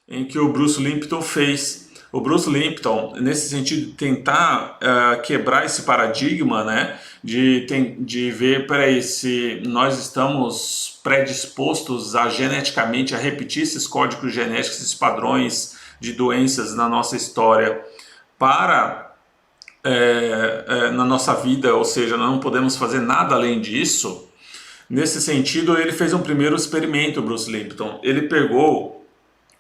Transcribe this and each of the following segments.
em que o Bruce Lipton fez. O Bruce Lipton, nesse sentido, tentar quebrar esse paradigma, né, de ver, peraí, se nós estamos predispostos a geneticamente a repetir esses códigos genéticos, esses padrões de doenças na nossa história para na nossa vida, ou seja, nós não podemos fazer nada além disso. Nesse sentido, ele fez um primeiro experimento, Bruce Lipton. Ele pegou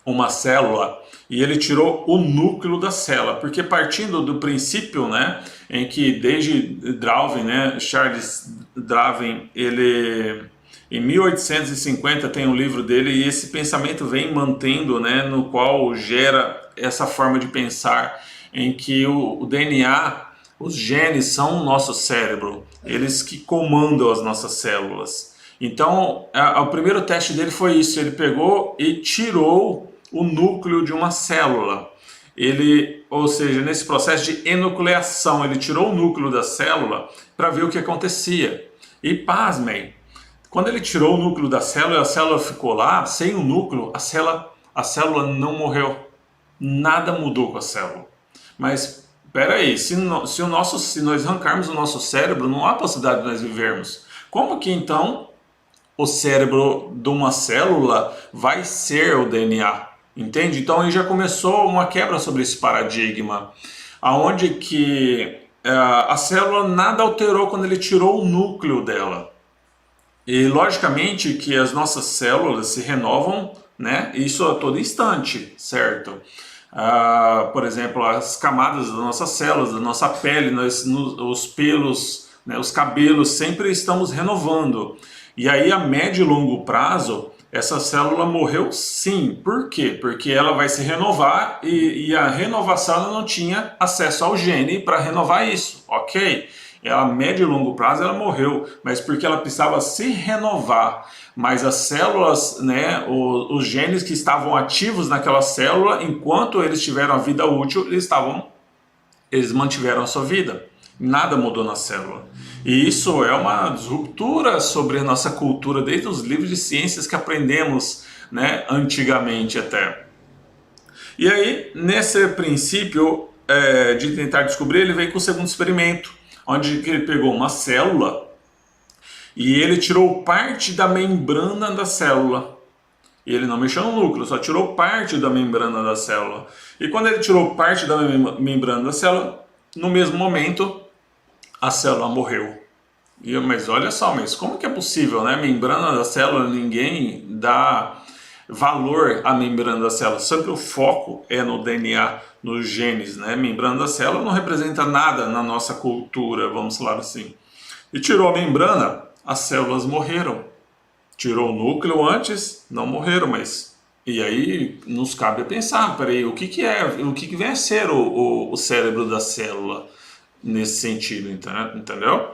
uma célula e ele tirou o núcleo da célula, porque partindo do princípio, né, em que desde Darwin, né, Charles Darwin, ele em 1850 tem um livro dele e esse pensamento vem mantendo, né, no qual gera essa forma de pensar em que o DNA, os genes são o nosso cérebro, eles que comandam as nossas células. Então, o primeiro teste dele foi isso, ele pegou e tirou o núcleo de uma célula. Ele, ou seja, nesse processo de enucleação, ele tirou o núcleo da célula para ver o que acontecia. E pasmem, quando ele tirou o núcleo da célula e a célula ficou lá, sem o núcleo, a célula não morreu. Nada mudou com a célula. Mas, peraí, se nós arrancarmos o nosso cérebro, não há possibilidade de nós vivermos. Como que então o cérebro de uma célula vai ser o DNA? Entende? Então aí já começou uma quebra sobre esse paradigma, aonde que a célula nada alterou quando ele tirou o núcleo dela. E logicamente que as nossas células se renovam, né? Isso a todo instante, certo? Por exemplo, as camadas das nossas células, da nossa pele, os pelos, né, os cabelos, sempre estamos renovando. E aí a médio e longo prazo, essa célula morreu sim. Por quê? Porque ela vai se renovar e a renovação ela não tinha acesso ao gene para renovar isso, ok? Ela, a médio e longo prazo ela morreu, mas porque ela precisava se renovar. Mas as células, né, os genes que estavam ativos naquela célula, enquanto eles tiveram a vida útil, eles mantiveram a sua vida. Nada mudou na célula. E isso é uma ruptura sobre a nossa cultura, desde os livros de ciências que aprendemos, né, antigamente até. E aí, nesse princípio de tentar descobrir, ele veio com o segundo experimento, onde ele pegou uma célula e ele tirou parte da membrana da célula. E ele não mexeu no núcleo, só tirou parte da membrana da célula. E quando ele tirou parte da membrana da célula, no mesmo momento, a célula morreu. Mas olha só, mas como que é possível, né? Membrana da célula, ninguém dá valor à membrana da célula. Sempre o foco é no DNA, nos genes, né? Membrana da célula não representa nada na nossa cultura, vamos falar assim. E tirou a membrana, as células morreram. Tirou o núcleo antes, não morreram, mas... E aí nos cabe pensar, peraí, o que vem a ser o cérebro da célula nesse sentido, entendeu?